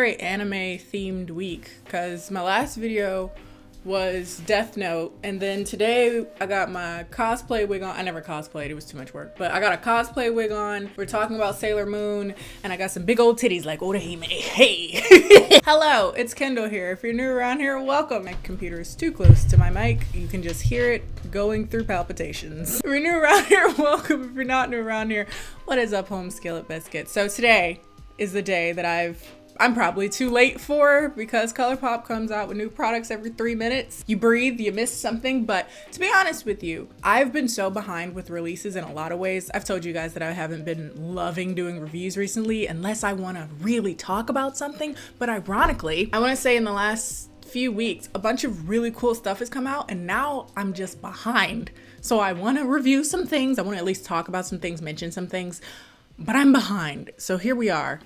very anime themed week because my last video was Death Note, and then today I got my cosplay wig on. I never cosplayed, it was too much work, but I got a cosplay wig on. We're talking about Sailor Moon, and I got some big old titties like Orihime. Hey! Hello, it's Kendall here. If you're new around here, welcome. My computer is too close to my mic. You can just hear it going through palpitations. If you're new around here, welcome. If you're not new around here, what is up, home skillet biscuit? So today is the day that I'm probably too late for because ColourPop comes out with new products every 3 minutes. You breathe, you miss something, but to be honest with you, I've been so behind with releases in a lot of ways. I've told you guys that I haven't been loving doing reviews recently unless I want to really talk about something, but ironically, I want to say in the last few weeks, a bunch of really cool stuff has come out and now I'm just behind. So I want to review some things, I want to at least talk about some things, mention some things, but I'm behind. So here we are,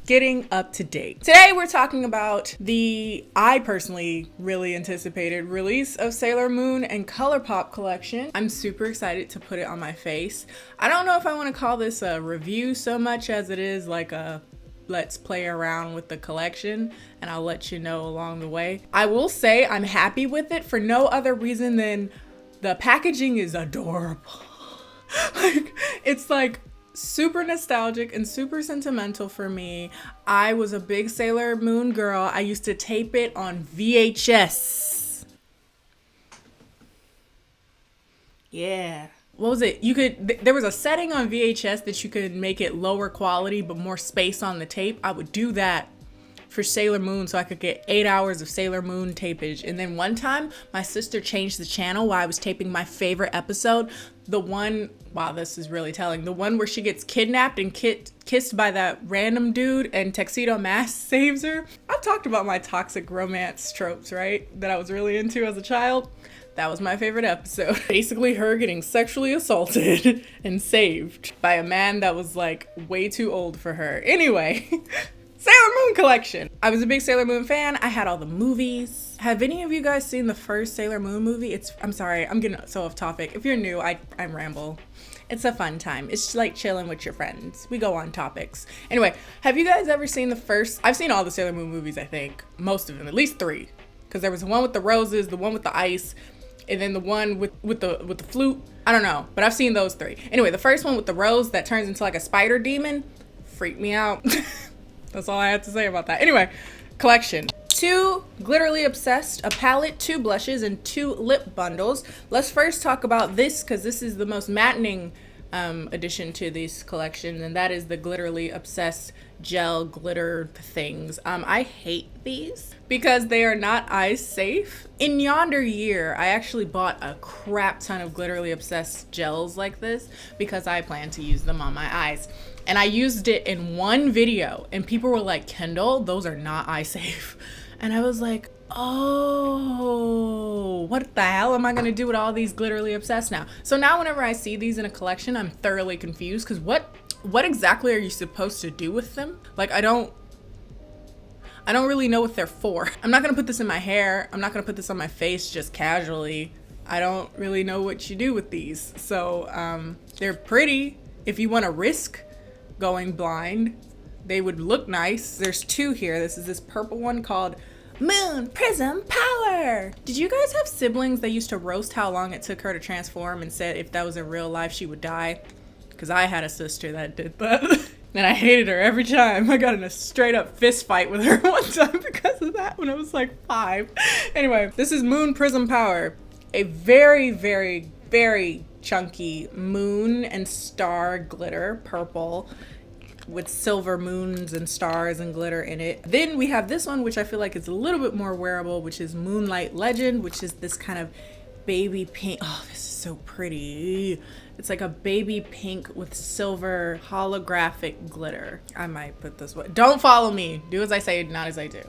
getting up to date. Today we're talking about the, I personally really anticipated release of Sailor Moon and ColourPop collection. I'm super excited to put it on my face. I don't know if I want to call this a review so much as it is like a let's play around with the collection, and I'll let you know along the way. I will say I'm happy with it for no other reason than the packaging is adorable. Like, it's like super nostalgic and super sentimental for me. I was a big Sailor Moon girl. I used to tape it on VHS. Yeah. What was it? You could, there was a setting on VHS that you could make it lower quality but more space on the tape. I would do that for Sailor Moon so I could get 8 hours of Sailor Moon tapage. And then one time my sister changed the channel while I was taping my favorite episode. The one, wow, this is really telling. The one where she gets kidnapped and kissed by that random dude and Tuxedo Mask saves her. I've talked about my toxic romance tropes, right? That I was really into as a child. That was my favorite episode. Basically her getting sexually assaulted and saved by a man that was like way too old for her. Anyway, Sailor Moon collection. I was a big Sailor Moon fan. I had all the movies. Have any of you guys seen the first Sailor Moon movie? I'm sorry, I'm getting so off topic. If you're new, I ramble. It's a fun time. It's like chilling with your friends. We go on topics. Anyway, have you guys ever seen the first? I've seen all the Sailor Moon movies, I think. Most of them, at least 3. Because there was the one with the roses, the one with the ice, and then the one with the flute. I don't know, but I've seen those 3. Anyway, the first one with the rose that turns into like a spider demon freaked me out. That's all I have to say about that. Anyway, collection. 2 Glitterly Obsessed, a palette, 2 blushes, and 2 lip bundles. Let's first talk about this because this is the most maddening addition to this collection, and that is the Glitterly Obsessed gel glitter things. I hate these because they are not eye safe. In yonder year, I actually bought a crap ton of Glitterly Obsessed gels like this because I plan to use them on my eyes. And I used it in one video and people were like, Kendall, those are not eye safe. And I was like, oh, what the hell am I gonna do with all these Glitterly Obsessed now? So now whenever I see these in a collection, I'm thoroughly confused because what exactly are you supposed to do with them? Like, I don't really know what they're for. I'm not gonna put this in my hair. I'm not gonna put this on my face just casually. I don't really know what you do with these. So they're pretty. If you wanna risk going blind, they would look nice. There's 2 here. This is this purple one called Moon Prism Power. Did you guys have siblings that used to roast how long it took her to transform and said if that was in real life she would die? Because I had a sister that did that. And I hated her every time. I got in a straight up fist fight with her one time because of that when I was like 5. Anyway, this is Moon Prism Power. A very, very, very chunky moon and star glitter, purple, with silver moons and stars and glitter in it. Then we have this one, which I feel like is a little bit more wearable, which is Moonlight Legend, which is this kind of baby pink. Oh, this is so pretty. It's like a baby pink with silver holographic glitter. I might put this one. Don't follow me. Do as I say, not as I do.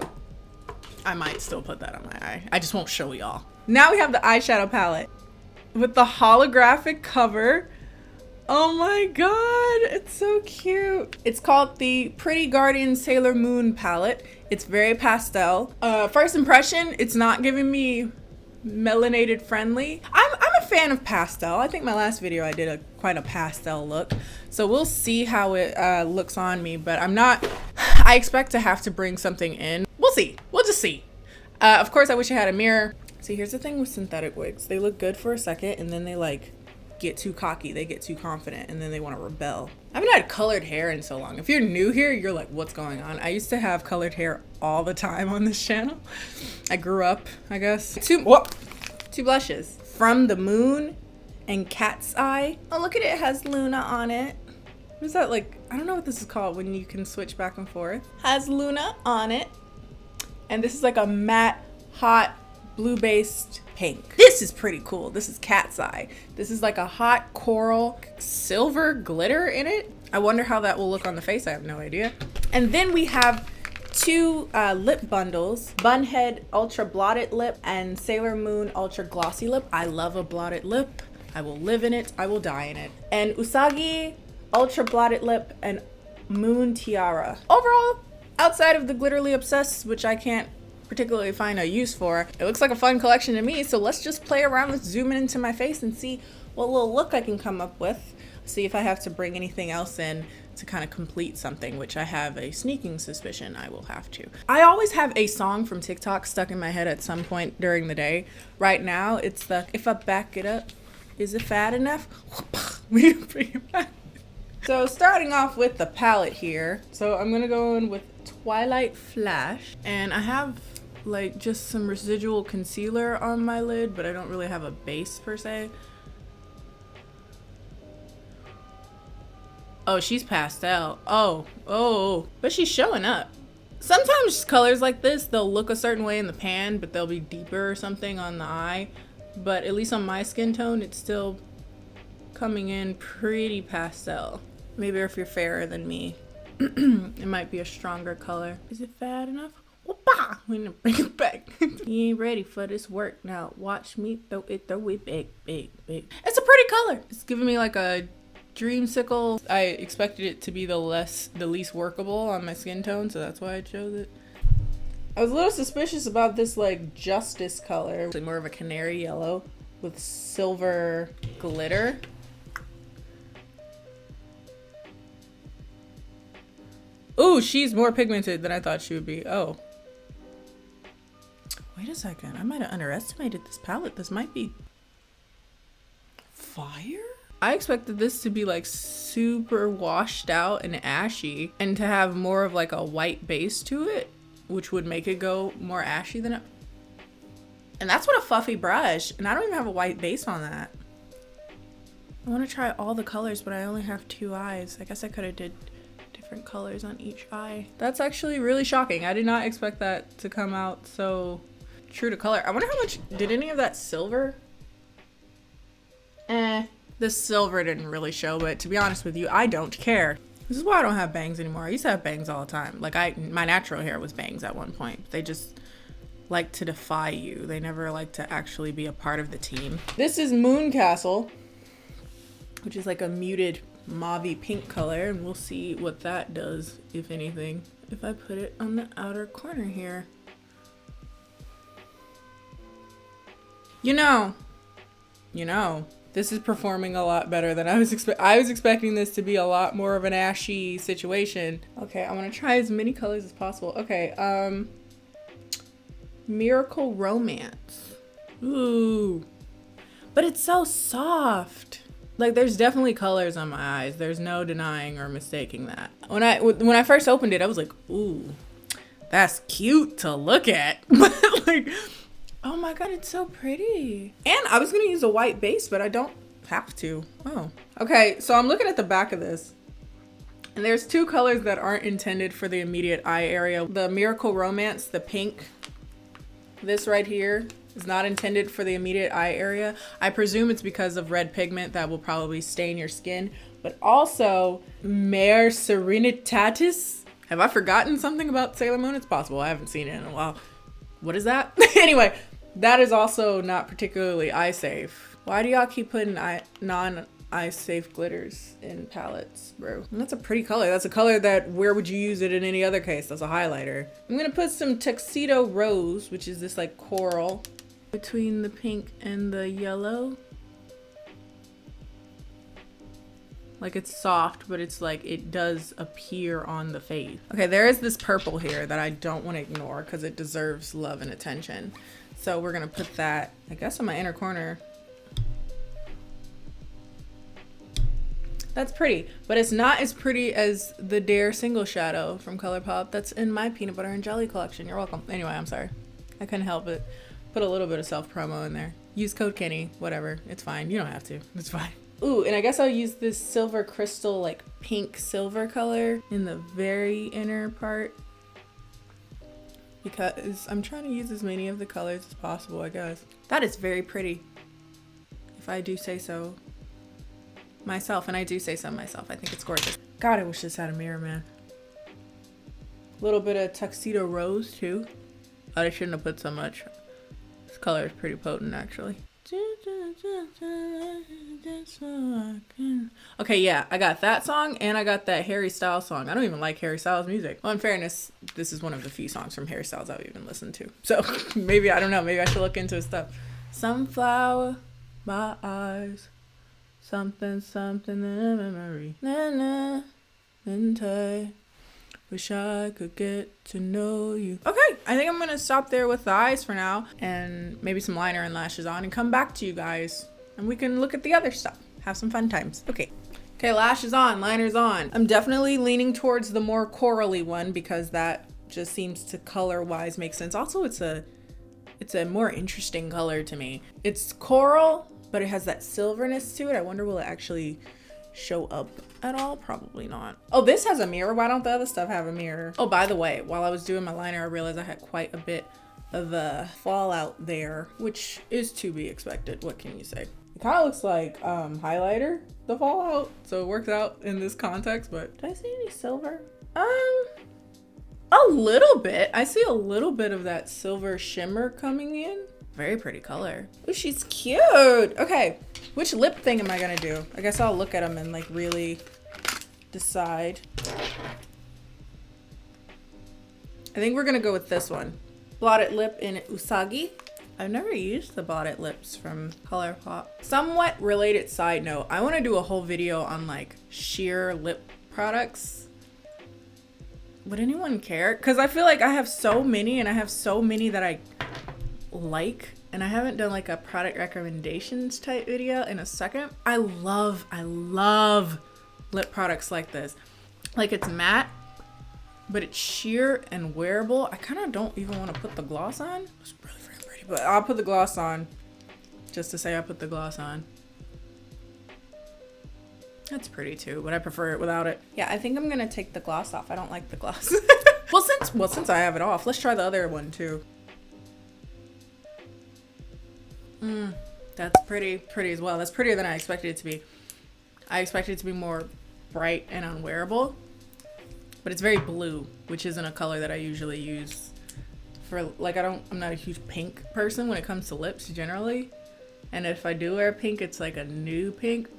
I might still put that on my eye. I just won't show y'all. Now we have the eyeshadow palette with the holographic cover. Oh my god, it's so cute. It's called the Pretty Guardian Sailor Moon palette. It's very pastel. First impression, it's not giving me melanated friendly. I'm a fan of pastel. I think my last video I did quite a pastel look. So we'll see how it looks on me, but I'm not I expect to have to bring something in. We'll see. We'll just see. Of course, I wish I had a mirror. See, here's the thing with synthetic wigs. They look good for a second and then they like get too cocky. They get too confident and then they want to rebel. I haven't had colored hair in so long. If you're new here, you're like, what's going on? I used to have colored hair all the time on this channel. I grew up, I guess. Two blushes. From the Moon and Cat's Eye. Oh, look at it. It has Luna on it. What is that like? I don't know what this is called when you can switch back and forth. Has Luna on it. And this is like a matte, hot, blue-based pink. This is pretty cool. This is Cat's Eye. This is like a hot coral silver glitter in it. I wonder how that will look on the face. I have no idea. And then we have two lip bundles, Bunhead Ultra Blotted Lip and Sailor Moon Ultra Glossy Lip. I love a blotted lip. I will live in it. I will die in it. And Usagi Ultra Blotted Lip and Moon Tiara. Overall, outside of the Glitterly Obsessed, which I can't particularly find a use for, it looks like a fun collection to me. So let's just play around with zooming into my face and see what little look I can come up with. See if I have to bring anything else in to kind of complete something, which I have a sneaking suspicion I will have to. I always have a song from TikTok stuck in my head at some point during the day. Right now, it's the If I Back It Up, Is It Fat Enough? We bring it back. So starting off with the palette here. So I'm gonna go in with Twilight Flash, and I have like just some residual concealer on my lid, but I don't really have a base per se. Oh, she's pastel. Oh, but she's showing up. Sometimes colors like this, they'll look a certain way in the pan, but they'll be deeper or something on the eye. But at least on my skin tone, it's still coming in pretty pastel. Maybe if you're fairer than me, it might be a stronger color. Is it fat enough? Whoopah! We're gonna bring it back. You ain't ready for this work now. Watch me throw it big. It's a pretty color. It's giving me like a dreamsicle. I expected it to be the least workable on my skin tone, so that's why I chose it. I was a little suspicious about this like Justice color. It's more of a canary yellow with silver glitter. Ooh, she's more pigmented than I thought she would be. Oh. Wait a second. I might have underestimated this palette. This might be fire? I expected this to be like super washed out and ashy and to have more of like a white base to it, which would make it go more ashy than it. And that's what a fluffy brush, and I don't even have a white base on that. I want to try all the colors, but I only have 2 eyes. I guess I could have did different colors on each eye. That's actually really shocking. I did not expect that to come out so true to color. I wonder how much, did any of that silver? The silver didn't really show, but to be honest with you, I don't care. This is why I don't have bangs anymore. I used to have bangs all the time. Like my natural hair was bangs at one point. They just like to defy you. They never like to actually be a part of the team. This is Moon Castle, which is like a muted mauvey pink color, and we'll see what that does, if anything. If I put it on the outer corner here. You know, this is performing a lot better than I was expecting this to be a lot more of an ashy situation. Okay, I want to try as many colors as possible. Okay, Miracle Romance. Ooh, but it's so soft. Like, there's definitely colors on my eyes. There's no denying or mistaking that. When I first opened it, I was like, ooh, that's cute to look at. But like, oh my god, it's so pretty. And I was gonna use a white base, but I don't have to. Oh, okay. So I'm looking at the back of this, and there's 2 colors that aren't intended for the immediate eye area. The Miracle Romance, the pink, this right here, is not intended for the immediate eye area. I presume it's because of red pigment that will probably stain your skin. But also, Mare Serenitatis. Have I forgotten something about Sailor Moon? It's possible. I haven't seen it in a while. What is that? Anyway, that is also not particularly eye safe. Why do y'all keep putting non-eye safe glitters in palettes, bro? And that's a pretty color. That's a color that, where would you use it in any other case? That's a highlighter. I'm gonna put some Tuxedo Rose, which is this like coral, between the pink and the yellow. Like it's soft, but it's like it does appear on the face. Okay, there is this purple here that I don't want to ignore because it deserves love and attention. So we're gonna put that, I guess, on my inner corner. That's pretty, but it's not as pretty as the Dare Single Shadow from ColourPop that's in my peanut butter and jelly collection. You're welcome. Anyway, I'm sorry. I couldn't help it. Put a little bit of self-promo in there. Use code Kenny, whatever. It's fine. You don't have to. It's fine. Ooh, and I guess I'll use this silver crystal, like pink silver color in the very inner part, because I'm trying to use as many of the colors as possible, I guess. That is very pretty, if I do say so myself, and I do say so myself. I think it's gorgeous. God, I wish this had a mirror, man. A little bit of tuxedo rose too. I shouldn't have put so much. This color is pretty potent, actually. Okay, yeah, I got that song and I got that Harry Styles song. I don't even like Harry Styles music. Well, in fairness, this is one of the few songs from Harry Styles I've even listened to. So maybe, I don't know, maybe I should look into his stuff. Sunflower, my eyes, something, something in a memory. Na na, in tie. Wish I could get to know you. Okay, I think I'm gonna stop there with the eyes for now and maybe some liner and lashes on and come back to you guys and we can look at the other stuff. Have some fun times. Okay, lashes on, liners on. I'm definitely leaning towards the more corally one because that just seems to color-wise make sense. Also, it's a more interesting color to me. It's coral, but it has that silverness to it. I wonder will it actually show up at all? Probably not. Oh, this has a mirror. Why don't the other stuff have a mirror? Oh, by the way, while I was doing my liner, I realized I had quite a bit of a fallout there, which is to be expected. What can you say? It kind of looks like highlighter, the fallout, so it works out in this context. But do I see any silver? A little bit. I see a little bit of that silver shimmer coming in. Very pretty color. Oh, she's cute. Okay, which lip thing am I gonna do? I guess I'll look at them and like really decide. I think we're gonna go with this one. Blotted lip in Usagi. I've never used the blotted lips from ColourPop. Somewhat related side note, I wanna do a whole video on like sheer lip products. Would anyone care? Cause I feel like I have so many and I have so many that I like, and I haven't done like a product recommendations type video in a second. I love lip products like this. Like it's matte, but it's sheer and wearable. I kind of don't even want to put the gloss on. It's really freaking pretty, but I'll put the gloss on just to say I put the gloss on. That's pretty too, but I prefer it without it. Yeah, I think I'm gonna take the gloss off. I don't like the gloss. well, since I have it off, let's try the other one too. That's pretty as well. That's prettier than I expected it to be. I expected it to be more bright and unwearable, but it's very blue, which isn't a color that I usually use for, like, I'm not a huge pink person when it comes to lips generally. And if I do wear pink, it's like a nude pink.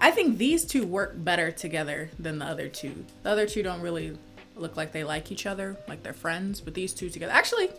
I think these two work better together than the other two. The other two don't really look like they like each other, like they're friends, but these two together. Actually,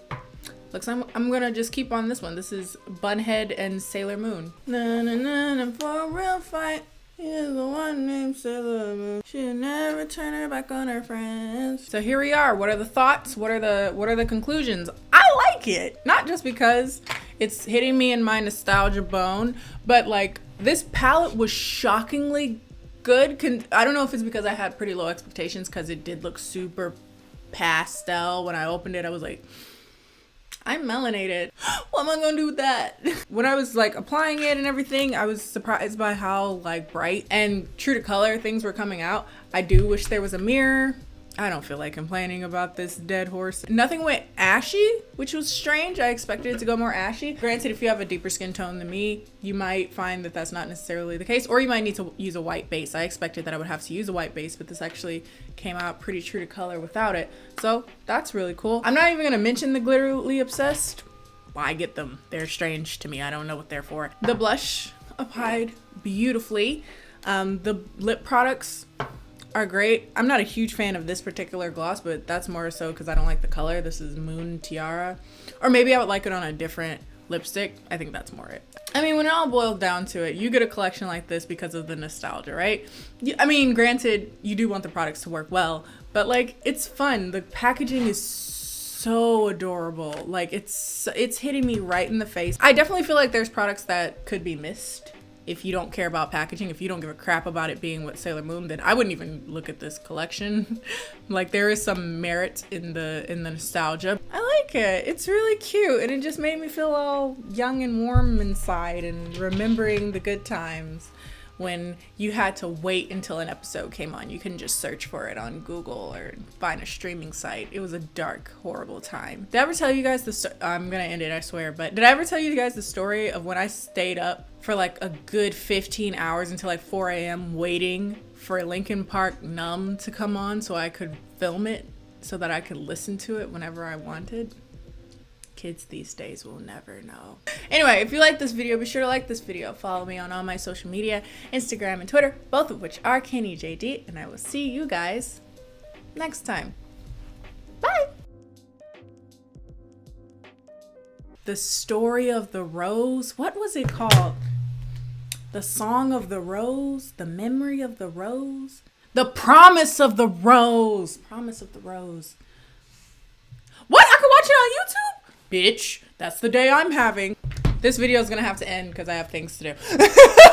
looks like I'm gonna just keep on this one. This is Bunhead and Sailor Moon. Na na na na, for a real fight. Here's the one named Sailor Moon. She'll never turn her back on her friends. So here we are. What are the thoughts? What are the conclusions? I like it. Not just because it's hitting me in my nostalgia bone, but like this palette was shockingly good. I don't know if it's because I had pretty low expectations because it did look super pastel. When I opened it, I was like, I'm melanated. What am I gonna do with that? When I was like applying it and everything, I was surprised by how like bright and true to color things were coming out. I do wish there was a mirror. I don't feel like complaining about this dead horse. Nothing went ashy, which was strange. I expected it to go more ashy. Granted, if you have a deeper skin tone than me, you might find that that's not necessarily the case, or you might need to use a white base. I expected that I would have to use a white base, but this actually came out pretty true to color without it. So that's really cool. I'm not even gonna mention the Glitterly Obsessed. Why get them? They're strange to me. I don't know what they're for. The blush applied beautifully. The lip products are great. I'm not a huge fan of this particular gloss, but that's more so because I don't like the color. This is Moon Tiara. Or maybe I would like it on a different lipstick. I think that's more it. I mean, when it all boils down to it, you get a collection like this because of the nostalgia, right? I mean, granted, you do want the products to work well, but like, it's fun. The packaging is so adorable. Like, it's hitting me right in the face. I definitely feel like there's products that could be missed. If you don't care about packaging, if you don't give a crap about it being with Sailor Moon, then I wouldn't even look at this collection. Like, there is some merit in the nostalgia. I like it. It's really cute, and it just made me feel all young and warm inside and remembering the good times when you had to wait until an episode came on. You couldn't just search for it on Google or find a streaming site. It was a dark, horrible time. Did I ever tell you guys I'm gonna end it, I swear, but did I ever tell you guys the story of when I stayed up for like a good 15 hours until like 4 a.m. waiting for Linkin Park Numb to come on so I could film it so that I could listen to it whenever I wanted? Kids these days will never know. Anyway, if you like this video, be sure to like this video. Follow me on all my social media, Instagram and Twitter, both of which are KennieJD, and I will see you guys next time. Bye! The Story of the Rose. What was it called? The Song of the Rose? The Memory of the Rose? The Promise of the Rose. Promise of the Rose. What? I could watch it on YouTube? Bitch, that's the day I'm having. This video is gonna have to end because I have things to do.